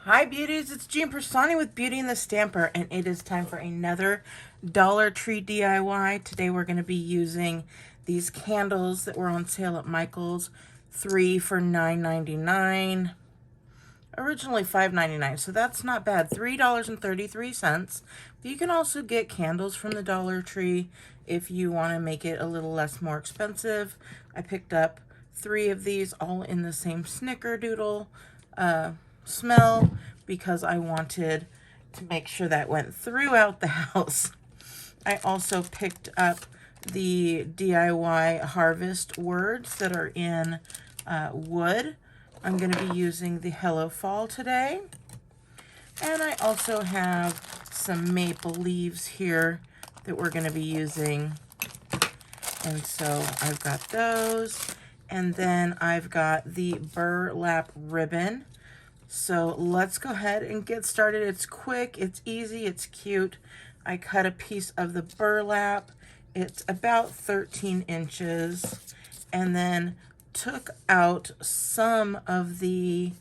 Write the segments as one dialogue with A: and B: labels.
A: Hi beauties, it's Jean Piersanti with Beauty and the Stamper, and it is time for another Dollar Tree DIY. Today we're going to be using these candles that were on sale at Michael's, 3 for $9.99. Originally $5.99, so that's not bad. $3.33. But you can also get candles from the Dollar Tree if you want to make it a little more expensive. I picked up 3 of these, all in the same snickerdoodle smell, because I wanted to make sure that went throughout the house. I also picked up the DIY harvest words that are in wood. I'm going to be using the Hello Fall today. And I also have some maple leaves here that we're going to be using. And so I've got those. And then I've got the burlap ribbon. So let's go ahead and get started. It's quick, it's easy, it's cute. I cut a piece of the burlap. It's about 13 inches. And then took out some of the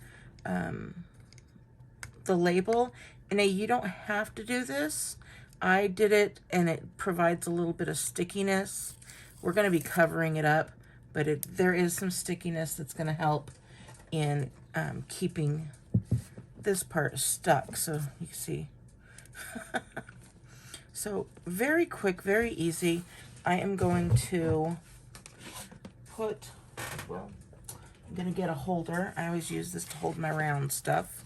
A: label. And now you don't have to do this. I did it and it provides a little bit of stickiness. We're going to be covering it up, but there is some stickiness that's going to help in keeping this part stuck, so you can see. So very quick, very easy. I am going to put, well, I'm going to get a holder. I always use this to hold my round stuff.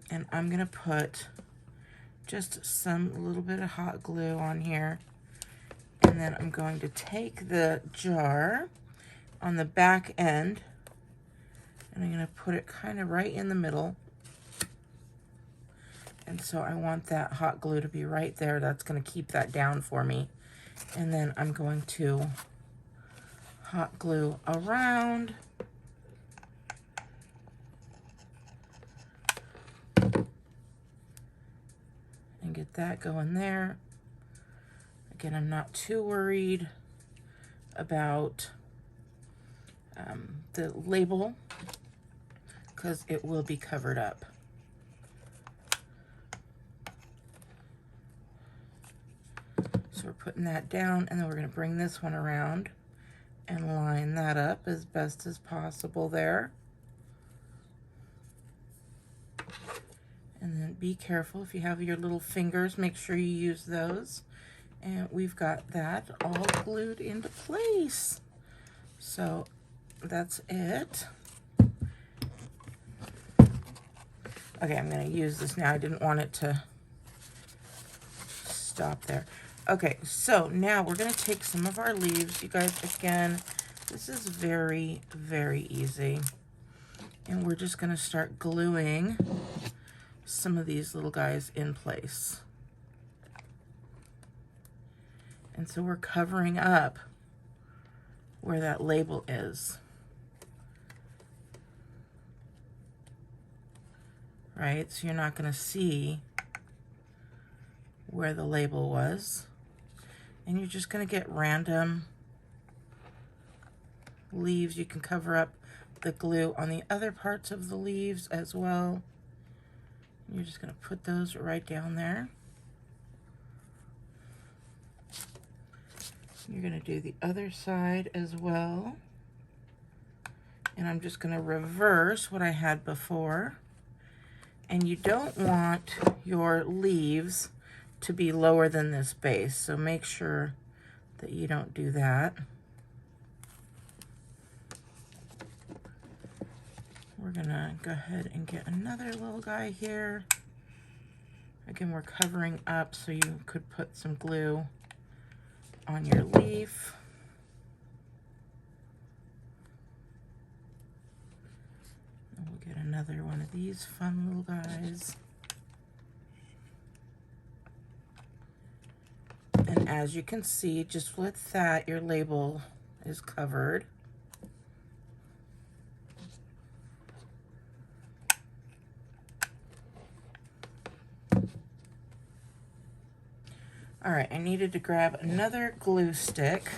A: And I'm going to put just some little bit of hot glue on here. And then I'm going to take the jar on the back end, and I'm going to put it kind of right in the middle. And so I want that hot glue to be right there. That's going to keep that down for me. And then I'm going to hot glue around. And get that going there. Again, I'm not too worried about the label, because it will be covered up. So we're putting that down, and then we're going to bring this one around and line that up as best as possible there. And then be careful if you have your little fingers, make sure you use those. And we've got that all glued into place. So that's it. Okay, I'm going to use this now. I didn't want it to stop there. Okay, so now we're going to take some of our leaves. You guys, again, this is very, very easy. And we're just going to start gluing some of these little guys in place. And so we're covering up where that label is. Right? So you're not going to see where the label was. And you're just going to get random leaves. You can cover up the glue on the other parts of the leaves as well. You're just going to put those right down there. You're going to do the other side as well. And I'm just going to reverse what I had before. And you don't want your leaves to be lower than this base, so make sure that you don't do that. We're gonna go ahead and get another little guy here. Again, we're covering up so you could put some glue on your leaf. And we'll get another one of these fun little guys. And as you can see, just with that, your label is covered. All right, I needed to grab another glue stick,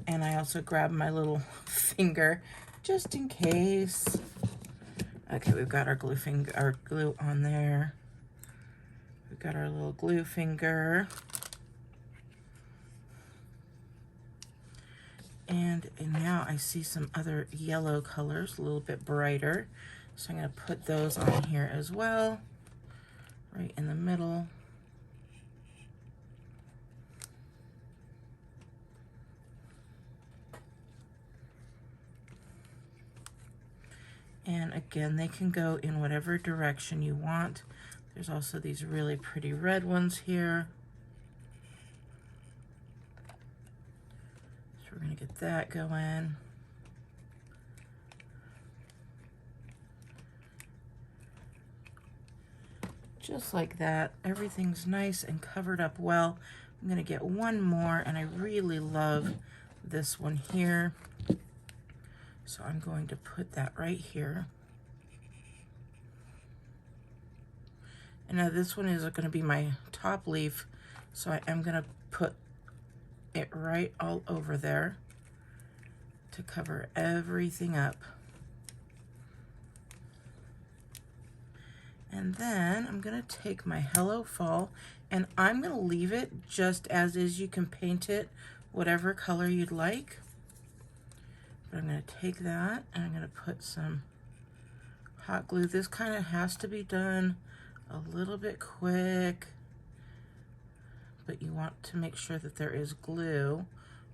A: and I also grabbed my little finger just in case. Okay, we've got our glue on there. We've got our little glue finger. And now I see some other yellow colors, a little bit brighter. So I'm going to put those on here as well, right in the middle. And again, they can go in whatever direction you want. There's also these really pretty red ones here. So we're going to get that going. Just like that. Everything's nice and covered up well. I'm going to get one more, and I really love this one here. So I'm going to put that right here. And now this one is going to be my top leaf, so I am going to put it right all over there to cover everything up. And then I'm going to take my Hello Fall, and I'm going to leave it just as is. You can paint it whatever color you'd like. But I'm going to take that and I'm going to put some hot glue. This kind of has to be done a little bit quick, but you want to make sure that there is glue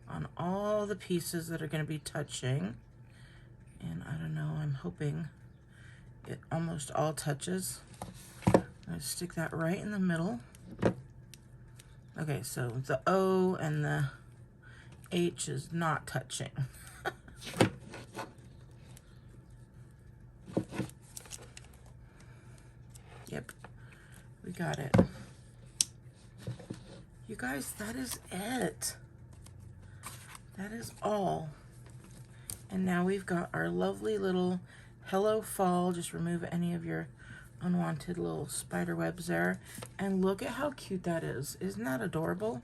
A: on all the pieces that are going to be touching. And I don't know, I'm hoping it almost all touches. I'm going to stick that right in the middle. Okay, so the O and the H is not touching. Yep, we got it. You guys, that is it. That is all. And now we've got our lovely little Hello Fall. Just remove any of your unwanted little spider webs there. And look at how cute that is. Isn't that adorable?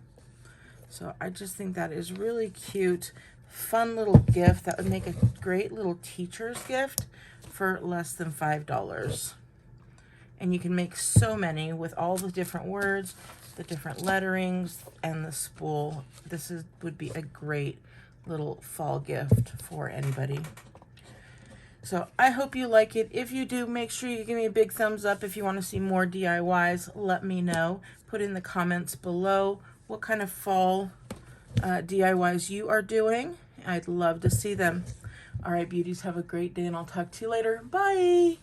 A: So I just think that is really cute. Fun little gift that would make a great little teacher's gift for less than $5. And you can make so many with all the different words, the different letterings, and the spool. This would be a great little fall gift for anybody. So I hope you like it. If you do, make sure you give me a big thumbs up. If you want to see more DIYs, let me know. Put in the comments below what kind of fall DIYs you are doing. I'd love to see them. All right, beauties, have a great day, and I'll talk to you later. Bye.